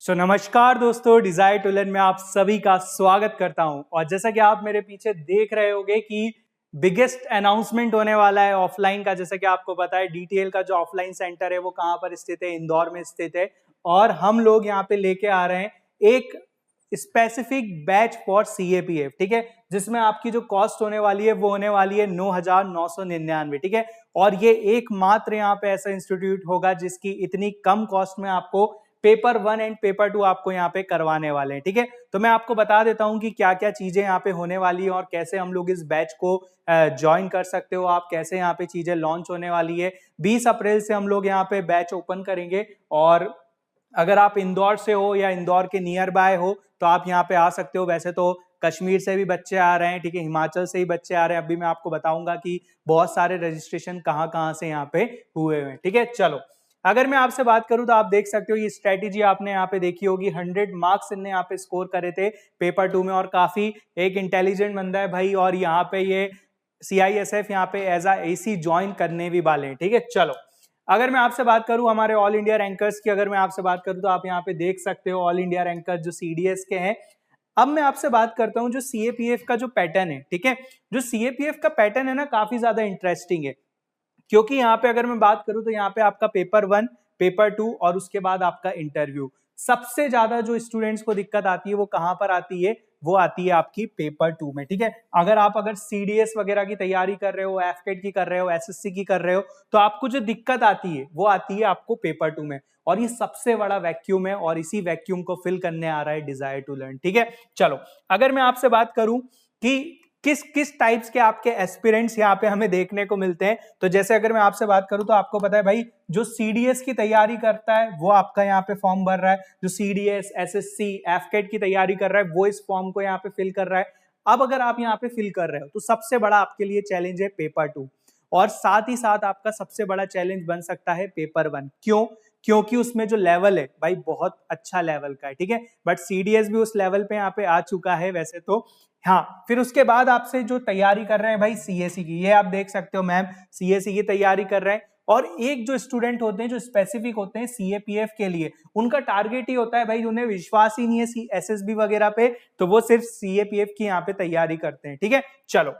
नमस्कार दोस्तों, desire to learn में आप सभी का स्वागत करता हूं। और जैसा कि आप मेरे पीछे देख रहे होंगे कि बिगेस्ट अनाउंसमेंट होने वाला है ऑफलाइन का। जैसा कि आपको पता है डीटीएल का जो ऑफलाइन सेंटर है वो कहां पर स्थित है, इंदौर में स्थित है। और हम लोग यहाँ पे लेके आ रहे हैं एक स्पेसिफिक बैच फॉर सीएपीएफ, ठीक है, जिसमें आपकी जो कॉस्ट होने वाली है वो होने वाली है 9,999, ठीक है। और ये एकमात्र यहाँ पे ऐसा इंस्टीट्यूट होगा जिसकी इतनी कम कॉस्ट में आपको पेपर 1 एंड पेपर 2 आपको यहाँ पे करवाने वाले हैं, ठीक है। तो मैं आपको बता देता हूँ कि क्या क्या चीजें यहाँ पे होने वाली है और कैसे हम लोग इस बैच को ज्वाइन कर सकते हो, आप कैसे यहाँ पे चीजें लॉन्च होने वाली है। 20 अप्रैल से हम लोग यहाँ पे बैच ओपन करेंगे। और अगर आप इंदौर से हो या इंदौर के नियर बाय हो तो आप यहाँ पे आ सकते हो। वैसे तो कश्मीर से भी बच्चे आ रहे हैं, ठीक है, हिमाचल से ही बच्चे आ रहे हैं। अभी मैं आपको बताऊंगा कि बहुत सारे रजिस्ट्रेशन कहाँ कहाँ से यहाँ पे हुए हैं, ठीक है। चलो, अगर मैं आपसे बात करूं तो आप देख सकते हो ये स्ट्रेटेजी आपने यहाँ पे देखी होगी। 100 मार्क्स इनने यहाँ पे स्कोर करे थे पेपर 2 में। और काफी एक इंटेलिजेंट बंदा है भाई। और यहाँ पे ये CISF यहाँ पे एज AC ज्वाइन करने भी वाले हैं, ठीक है। चलो, अगर मैं आपसे बात करूं हमारे ऑल इंडिया रैंकर्स की, अगर मैं आपसे बात करूं तो आप यहाँ पे देख सकते हो ऑल इंडिया रैंकर जो CDS के हैं। अब मैं आपसे बात करता हूं जो CAPF का जो पैटर्न है, ठीक है। जो CAPF का पैटर्न है ना, काफी ज्यादा इंटरेस्टिंग है। क्योंकि यहाँ पे अगर मैं बात करूं तो यहाँ पे आपका पेपर 1, पेपर 2 और उसके बाद आपका इंटरव्यू। सबसे ज्यादा जो स्टूडेंट्स को दिक्कत आती है वो कहां पर आती है, वो आती है आपकी पेपर 2 में, ठीक है। अगर CDS वगैरह की तैयारी कर रहे हो, एफकेट की कर रहे हो, SSC की कर रहे हो, तो आपको जो दिक्कत आती है वो आती है आपको पेपर 2 में। और ये सबसे बड़ा वैक्यूम है और इसी वैक्यूम को फिल करने आ रहा है डिजायर टू लर्न, ठीक है। चलो, अगर मैं आपसे बात करूं कि किस किस टाइप्स के आपके एस्पिरेंट्स यहाँ पे हमें देखने को मिलते हैं, तो जैसे अगर मैं आपसे बात करूं तो आपको पता है भाई, जो CDS की तैयारी करता है वो आपका यहाँ पे फॉर्म भर रहा है। जो CDS, SSC, एफकेट की तैयारी कर रहा है वो इस फॉर्म को यहाँ पे फिल कर रहा है। अब अगर आप यहाँ पे फिल कर रहे हो तो सबसे बड़ा आपके लिए चैलेंज है पेपर 2। और साथ ही साथ आपका सबसे बड़ा चैलेंज बन सकता है पेपर 1। क्यों? क्योंकि उसमें जो लेवल है भाई बहुत अच्छा लेवल का है, ठीक है। बट CDS भी उस लेवल पे यहाँ पे आ चुका है वैसे तो। हाँ, फिर उसके बाद आपसे जो तैयारी कर रहे हैं भाई CAC की, ये आप देख सकते हो मैम CAC की तैयारी कर रहे हैं। और एक जो स्टूडेंट होते हैं जो स्पेसिफिक होते हैं CAPF के लिए, उनका टारगेट ही होता है भाई, उन्हें विश्वास ही नहीं है SSB वगैरह पे, तो वो सिर्फ CAPF की यहाँ पे तैयारी करते हैं, ठीक है। चलो,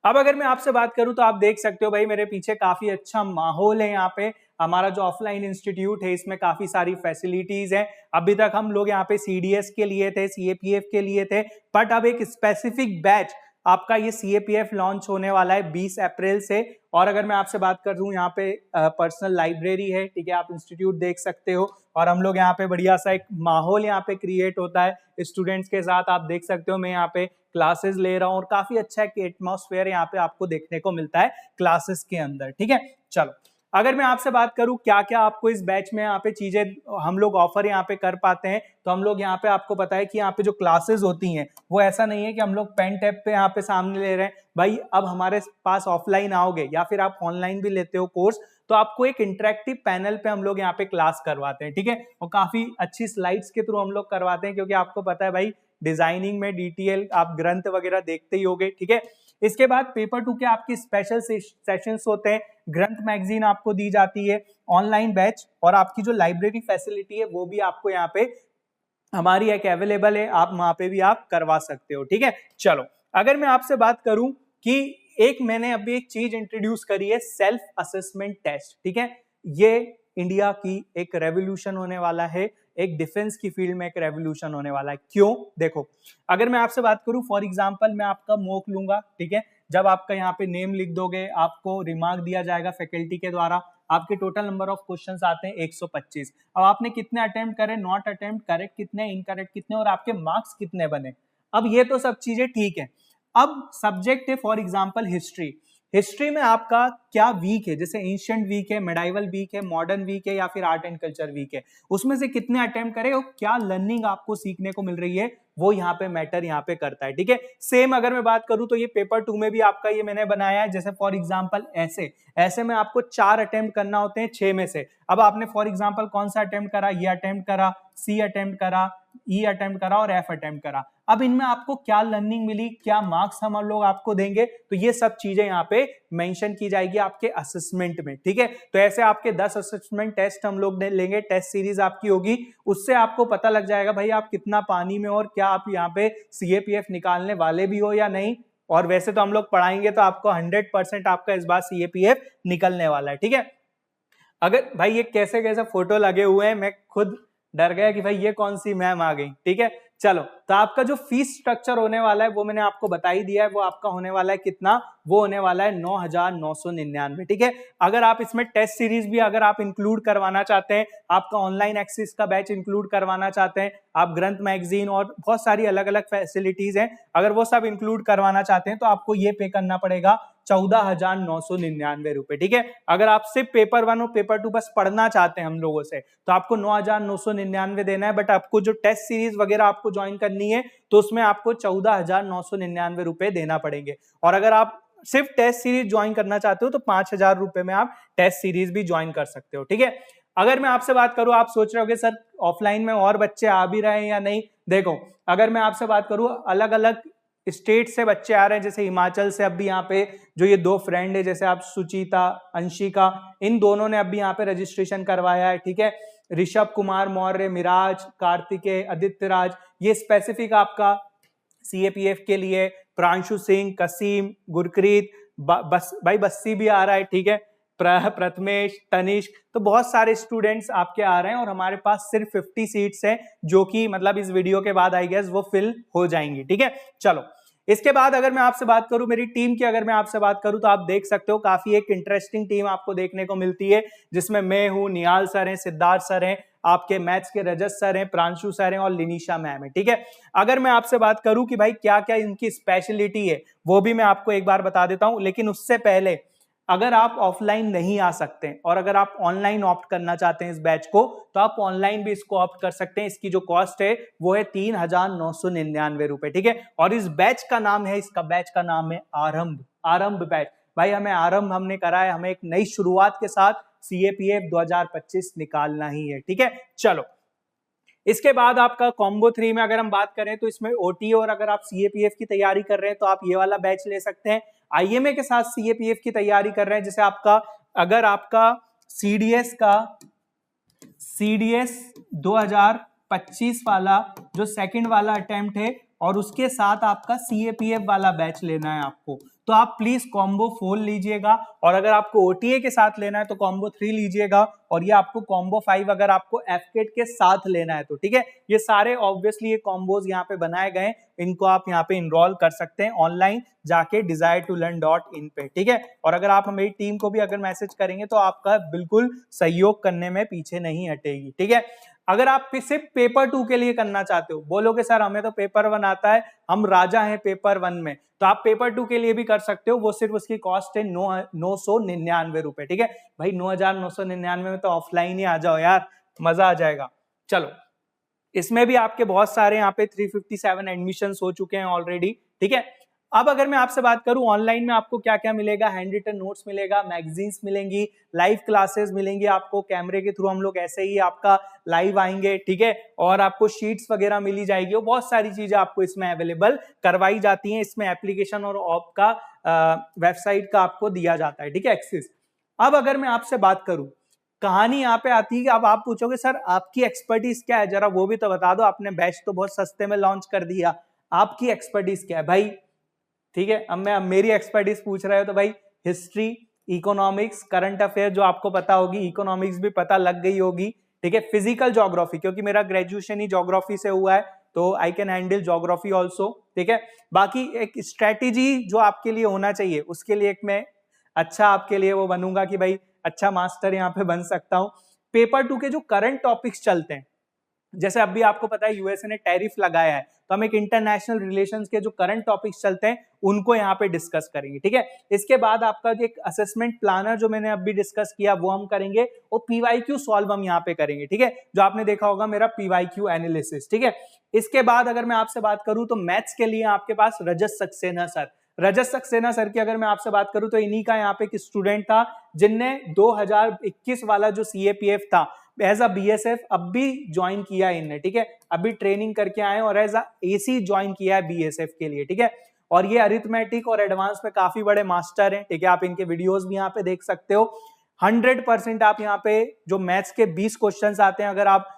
अब अगर मैं आपसे बात करूं तो आप देख सकते हो भाई मेरे पीछे काफी अच्छा माहौल है। यहाँ पे हमारा जो ऑफलाइन इंस्टीट्यूट है इसमें काफी सारी फैसिलिटीज हैं। अभी तक हम लोग यहाँ पे CDS के लिए थे, CAPF के लिए थे, बट अब एक स्पेसिफिक बैच आपका ये CAPF लॉन्च होने वाला है 20 अप्रैल से। और अगर मैं आपसे बात कर दूं, यहाँ पे पर्सनल लाइब्रेरी है, ठीक है, आप इंस्टीट्यूट देख सकते हो। और हम लोग यहाँ पे बढ़िया सा एक माहौल यहाँ पे क्रिएट होता है स्टूडेंट्स के साथ। आप देख सकते हो मैं यहाँ पे क्लासेस ले रहा हूँ और काफी अच्छा एक एटमॉस्फेयर यहाँ पे आपको देखने को मिलता है क्लासेस के अंदर, ठीक है। चलो, अगर मैं आपसे बात करूं क्या क्या आपको इस बैच में यहाँ पे चीजें हम लोग ऑफर यहाँ पे कर पाते हैं, तो हम लोग यहाँ पे आपको पता है कि यहाँ पे जो क्लासेस होती हैं वो ऐसा नहीं है कि हम लोग पेन टैप पे यहाँ पे सामने ले रहे हैं भाई। अब हमारे पास ऑफलाइन आओगे या फिर आप ऑनलाइन भी लेते हो कोर्स, तो आपको एक इंटरेक्टिव पैनल पे हम लोग यहाँ पे क्लास करवाते हैं, ठीक है। और काफी अच्छी स्लाइड्स के थ्रू हम लोग करवाते हैं, क्योंकि आपको पता है भाई डिजाइनिंग में डिटेल आप ग्रंथ वगैरह देखते ही होगे, ठीक है। इसके बाद पेपर 2 के आपके स्पेशल सेशंस होते हैं, ग्रंथ मैगजीन आपको दी जाती है, ऑनलाइन बैच, और आपकी जो लाइब्रेरी फैसिलिटी है वो भी आपको यहाँ पे हमारी एक अवेलेबल है, आप वहां पे भी आप करवा सकते हो, ठीक है। चलो, अगर मैं आपसे बात करूं कि मैंने अभी एक चीज इंट्रोड्यूस करी है, सेल्फ असेसमेंट टेस्ट, ठीक है। ये इंडिया की एक रेवोल्यूशन होने वाला है, एक डिफेंस की फील्ड में एक रेवोल्यूशन होने वाला है। क्यों? देखो, अगर मैं आपसे बात करूं, फॉर एग्जांपल मैं आपका मॉक लूंगा, ठीक है। जब आपका यहाँ पे नेम लिख दोगे, आपको रिमार्क दिया जाएगा फैकल्टी के द्वारा, आपके टोटल नंबर ऑफ क्वेश्चंस आते हैं 125। अब आपने कितने अटेम्प्ट करे, नॉट अटेम्प्ट, करेक्ट कितने, इनकरेक्ट कितने, और आपके मार्क्स कितने बने। अब ये तो सब चीजें ठीक है। अब सब्जेक्ट है फॉर एग्जांपल हिस्ट्री। हिस्ट्री में आपका क्या वीक है, जैसे एंशिएंट वीक है, मेडाइवल वीक है, मॉडर्न वीक है, या फिर आर्ट एंड कल्चर वीक है, उसमें से कितने अटेम्प्ट करे और क्या लर्निंग आपको सीखने को मिल रही है, वो यहाँ पे मैटर यहाँ पे करता है, ठीक है। सेम अगर मैं बात करूं तो ये पेपर 2 में भी आपका ये मैंने बनाया है, जैसे फॉर एग्जांपल ऐसे में आपको 4 अटेम्प्ट करना होते हैं 6 में से। अब आपने फॉर एग्जांपल कौन सा अटेम्प्ट करा, ये अटेम्प्ट करा, C अटेम्प्ट करा, E अटेम्प्ट करा और F अटेम्प्ट करा। अब इनमें आपको क्या लर्निंग मिली, क्या मार्क्स हम लोग आपको देंगे, तो ये सब चीजें यहाँ पे मेंशन की जाएगी आपके असेसमेंट में, ठीक है। तो ऐसे आपके 10 असेसमेंट टेस्ट हम लोग लेंगे, टेस्ट सीरीज आपकी होगी, उससे आपको पता लग जाएगा भाई आप कितना पानी में और क्या आप यहाँ पे सीएपीएफ निकालने वाले भी हो या नहीं। और वैसे तो हम लोग पढ़ाएंगे तो आपको 100% आपका इस बार सीएपीएफ निकलने वाला है, ठीक है। अगर भाई ये कैसे कैसे फोटो लगे हुए हैं, मैं खुद डर गया कि भाई ये कौन सी मैम आ गई, ठीक है। चलो, तो आपका जो फीस स्ट्रक्चर होने वाला है वो मैंने आपको बता ही दिया है, वो आपका होने वाला है कितना, वो होने वाला है 9,999, ठीक है। अगर आप इसमें टेस्ट सीरीज भी अगर आप इंक्लूड करवाना चाहते हैं, आपका ऑनलाइन एक्सेस का बैच इंक्लूड करवाना चाहते हैं, आप ग्रंथ मैगजीन और बहुत सारी अलग अलग फैसिलिटीज हैं, अगर वो सब इंक्लूड करवाना चाहते हैं तो आपको ये पे करना पड़ेगा 14,999 रुपए, ठीक है। अगर आप सिर्फ पेपर 1 और पेपर 2 बस पढ़ना चाहते हैं हम लोगों से तो आपको 9,999 देना है, बट आपको जो टेस्ट सीरीज वगैरह आपको ज्वाइन करनी है तो उसमें आपको 14,999 रुपए देना पड़ेंगे। और अगर आप सिर्फ टेस्ट सीरीज ज्वाइन करना चाहते हो तो 5,000 रुपए में आप टेस्ट सीरीज भी ज्वाइन कर सकते हो, ठीक है। अगर मैं आपसे बात करूं, आप सोच रहे होगे सर ऑफलाइन में और बच्चे आ भी रहे हैं या नहीं। देखो, अगर मैं आपसे बात करूं, अलग अलग स्टेट से बच्चे आ रहे हैं, जैसे हिमाचल से अभी यहाँ पे जो ये 2 फ्रेंड है, जैसे आप सुचिता, अंशिका, इन दोनों ने अभी यहाँ पे रजिस्ट्रेशन करवाया है, ठीक है। ऋषभ कुमार मौर्य, मिराज, कार्तिकेय, आदित्य राज, ये स्पेसिफिक आपका सीएपीएफ के लिए, प्रांशु सिंह, कसीम, गुरप्रीत, भाई बस्सी भी आ रहा है, ठीक है, प्रथमेश, तनिष्क, तो बहुत सारे स्टूडेंट्स आपके आ रहे हैं और हमारे पास सिर्फ 50 सीट्स हैं जो कि मतलब इस वीडियो के बाद आई गेस वो फिल हो जाएंगी, ठीक है। चलो, इसके बाद अगर मैं आपसे बात करूं मेरी टीम की, अगर मैं आपसे बात करूं तो आप देख सकते हो काफी एक इंटरेस्टिंग टीम आपको देखने को मिलती है, जिसमें मैं हूं, निहाल सर हैं, सिद्धार्थ सर हैं, आपके मैथ्स के रजत सर हैं, प्रांशु सर हैं और लिनिशा मैम है, ठीक है। अगर मैं आपसे बात करूं कि भाई क्या क्या इनकी स्पेशलिटी है वो भी मैं आपको एक बार बता देता हूं, लेकिन उससे पहले अगर आप ऑफलाइन नहीं आ सकते और अगर आप ऑनलाइन ऑप्ट करना चाहते हैं इस बैच को, तो आप ऑनलाइन भी इसको ऑप्ट कर सकते हैं। इसकी जो कॉस्ट है वो है 3,999 रुपए, ठीक है। और इस बैच का नाम है, इसका बैच का नाम है आरंभ, आरंभ बैच। भाई हमें आरंभ हमने करा है, हमें एक नई शुरुआत के साथ सीएपीएफ 2025 निकालना ही है, ठीक है। चलो, इसके बाद आपका कॉम्बो 3 में अगर हम बात करें तो इसमें ओटी, और अगर आप सीएपीएफ की तैयारी कर रहे हैं तो आप ये वाला बैच ले सकते हैं। आईएमए के साथ सीएपीएफ की तैयारी कर रहे हैं, जैसे आपका अगर आपका सीडीएस 2025 वाला जो सेकंड वाला अटेम्प्ट है और उसके साथ आपका सीएपीएफ वाला बैच लेना है आपको, तो आप प्लीज कॉम्बो 4 लीजिएगा। और अगर आपको ओटीए के साथ लेना है तो कॉम्बो 3 लीजिएगा, और ये आपको कॉम्बो 5 अगर आपको एफकेट के साथ लेना है तो, ठीक है। ये सारे ऑब्वियसली ये कॉम्बोज यहाँ पे बनाए गए, इनको आप यहाँ पे इनरोल कर सकते हैं ऑनलाइन जाके desire2learn.in पे, ठीक है। और अगर आप हमारी टीम को भी अगर मैसेज करेंगे तो आपका बिल्कुल सहयोग करने में पीछे नहीं हटेगी, ठीक है। अगर आप सिर्फ पेपर 2 के लिए करना चाहते हो, बोलोगे सर हमें तो पेपर 1 आता है, हम राजा हैं पेपर 1 में, तो आप पेपर 2 के लिए भी कर सकते हो। वो सिर्फ उसकी कॉस्ट है 999 रुपए, ठीक है। भाई 9,999 में तो ऑफलाइन ही आ जाओ यार, मजा आ जाएगा। चलो, इसमें भी आपके बहुत सारे यहाँ पे 357 एडमिशन हो चुके हैं ऑलरेडी, ठीक है। अब अगर मैं आपसे बात करूं ऑनलाइन में आपको क्या क्या मिलेगा, हैंड रिटन नोट्स मिलेगा, मैगजीन्स मिलेंगी, लाइव क्लासेस मिलेंगी आपको, कैमरे के थ्रू हम लोग ऐसे ही आपका लाइव आएंगे, ठीक है। और आपको शीट्स वगैरह मिली जाएगी, और बहुत सारी चीजें आपको इसमें अवेलेबल करवाई जाती हैं। इसमें एप्लीकेशन और ऑप का वेबसाइट का आपको दिया जाता है, ठीक है, एक्सेस। अब अगर मैं आपसे बात करूं, कहानी यहाँ पे आती है कि अब आप पूछोगे सर आपकी एक्सपर्टीज क्या है, जरा वो भी तो बता दो, आपने बैच तो बहुत सस्ते में लॉन्च कर दिया, आपकी एक्सपर्टीज क्या है भाई, ठीक है। अब मेरी एक्सपर्टीज पूछ रहे हो तो भाई हिस्ट्री, इकोनॉमिक्स, करंट अफेयर जो आपको पता होगी, इकोनॉमिक्स भी पता लग गई होगी, ठीक है। फिजिकल ज्योग्राफी, क्योंकि मेरा ग्रेजुएशन ही ज्योग्राफी से हुआ है तो I can handle geography also, ठीक है। बाकी एक स्ट्रेटेजी जो आपके लिए होना चाहिए, उसके लिए एक मैं अच्छा आपके लिए वो बनूंगा कि भाई अच्छा मास्टर यहाँ पे बन सकता हूँ। पेपर 2 के जो करंट टॉपिक्स चलते हैं, जैसे अभी आपको पता है यूएसए ने टैरिफ लगाया है, तो हम एक इंटरनेशनल रिलेशंस के जो करंट टॉपिक्स चलते हैं उनको यहाँ पे डिस्कस करेंगे, ठीक है। इसके बाद आपका जो एक असेसमेंट प्लानर जो मैंने अभी डिस्कस किया वो हम करेंगे, और पीवाईक्यू सॉल्व हम यहाँ पे करेंगे, ठीक है, जो आपने देखा होगा मेरा पीवाईक्यू एनालिसिस, ठीक है। इसके बाद अगर मैं आपसे बात करूं तो मैथ्स के लिए आपके पास रजत सक्सेना सर, रजत सक्सेना सर की अगर मैं आपसे बात करूं तो इन्हीं का यहाँ पे एक स्टूडेंट था जिनने 2021 वाला जो सीएपीएफ था एज अ BSF अब भी ज्वाइन किया है इनने, ठीक है, अभी ट्रेनिंग करके आए और एज अ AC ज्वाइन किया है BSF के लिए, ठीक है। और ये अरिथमेटिक और एडवांस में काफी बड़े मास्टर हैं, ठीक है, आप इनके वीडियोस भी यहाँ पे देख सकते हो। 100% आप यहाँ पे जो मैथ्स के 20 क्वेश्चंस आते हैं, अगर आप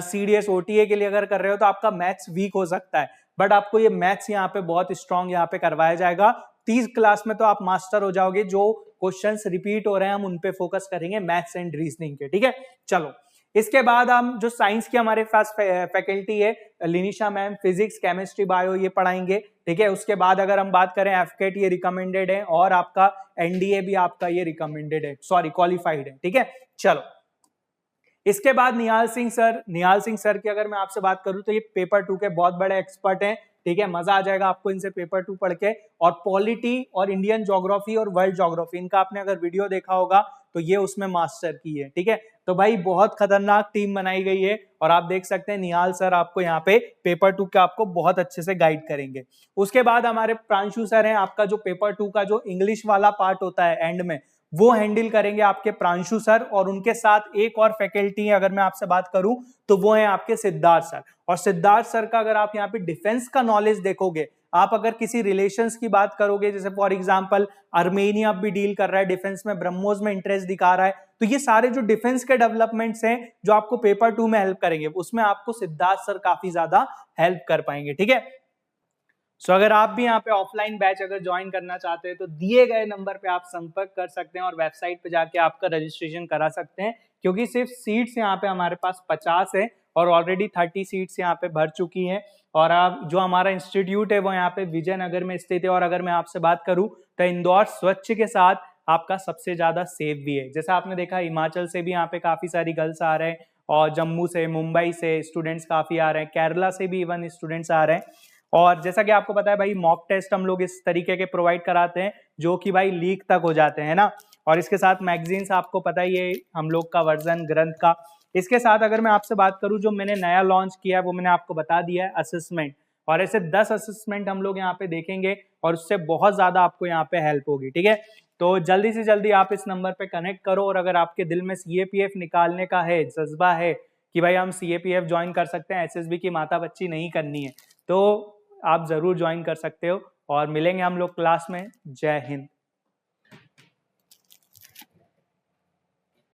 CDS OTA के लिए अगर कर रहे हो तो आपका मैथ्स वीक हो सकता है, बट आपको ये मैथ्स यहाँ पे बहुत स्ट्रांग यहाँ पे करवाया जाएगा। 30 क्लास में तो आप मास्टर हो जाओगे, जो क्वेश्चंस रिपीट हो रहे हैं हम उन पे फोकस करेंगे, मैथ्स एंड रीजनिंग के, ठीक है। चलो इसके बाद हम जो साइंस की हमारे पास फैकल्टी है, लिनिशा मैम फिजिक्स, केमिस्ट्री, बायो ये पढ़ाएंगे, ठीक है। उसके बाद अगर हम बात करें FCAT ये रिकमेंडेड है और आपका NDA भी आपका ये रिकमेंडेड है, सॉरी क्वालिफाइड है, ठीक है। चलो इसके बाद निहाल सिंह सर की अगर मैं आपसे बात करूं तो ये पेपर 2 के बहुत बड़े एक्सपर्ट हैं, ठीक है, मजा आ जाएगा आपको इनसे पेपर 2 पढ़ के। और पॉलिटी और इंडियन ज्योग्राफी और वर्ल्ड ज्योग्राफी इनका आपने अगर वीडियो देखा होगा तो ये उसमें मास्टर की है, ठीक है। तो भाई बहुत खतरनाक टीम बनाई गई है और आप देख सकते हैं निहाल सर आपको यहाँ पे पेपर 2 का आपको बहुत अच्छे से गाइड करेंगे। उसके बाद हमारे प्रांशु सर हैं, आपका जो पेपर 2 का जो इंग्लिश वाला पार्ट होता है एंड में वो हैंडल करेंगे आपके प्रांशु सर, और उनके साथ एक और फैकल्टी है अगर मैं आपसे बात करूं तो वो है आपके सिद्धार्थ सर। और सिद्धार्थ सर का अगर आप यहाँ पे डिफेंस का नॉलेज देखोगे, आप अगर किसी रिलेशंस की बात करोगे, जैसे फॉर एग्जांपल आर्मेनिया भी डील कर रहा है डिफेंस में, ब्रह्मोस में इंटरेस्ट दिखा रहा है, तो ये सारे जो डिफेंस के डेवलपमेंट्स हैं जो आपको पेपर 2 में हेल्प करेंगे, उसमें आपको सिद्धार्थ सर काफी ज्यादा हेल्प कर पाएंगे, ठीक है। सो अगर आप भी यहाँ पे ऑफलाइन बैच अगर ज्वाइन करना चाहते हैं तो दिए गए नंबर पे आप संपर्क कर सकते हैं और वेबसाइट पे जाके आपका रजिस्ट्रेशन करा सकते हैं, क्योंकि सिर्फ सीट्स यहाँ पे हमारे पास 50 है और ऑलरेडी 30 सीट्स यहाँ पे भर चुकी हैं। और आप जो हमारा इंस्टीट्यूट है वो यहाँ पे विजयनगर में स्थित है, और अगर मैं आपसे बात करूँ तो इंदौर स्वच्छ के साथ आपका सबसे ज्यादा सेफ भी है। जैसा आपने देखा हिमाचल से भी यहाँ पे काफी सारी गर्ल्स आ रहे हैं, और जम्मू से, मुंबई से स्टूडेंट्स काफी आ रहे हैं, केरला से भी इवन स्टूडेंट्स आ रहे हैं। और जैसा कि आपको पता है भाई मॉक टेस्ट हम लोग इस तरीके के प्रोवाइड कराते हैं जो कि भाई लीक तक हो जाते हैं ना, और इसके साथ मैगजीन्स आपको पता ही है हम लोग का वर्जन ग्रंथ का। इसके साथ अगर मैं आपसे बात करूं जो मैंने नया लॉन्च किया है वो मैंने आपको बता दिया है असेसमेंट, और ऐसे 10 असेसमेंट हम लोग यहाँ पे देखेंगे और उससे बहुत ज्यादा आपको यहाँ पे हेल्प होगी, ठीक है। तो जल्दी से जल्दी आप इस नंबर पे कनेक्ट करो, और अगर आपके दिल में CAPF निकालने का है जज्बा है कि भाई हम CAPF ज्वाइन कर सकते हैं, SSB की माता बच्ची नहीं करनी है, तो आप जरूर ज्वाइन कर सकते हो। और मिलेंगे हम लोग क्लास में। जय हिंद।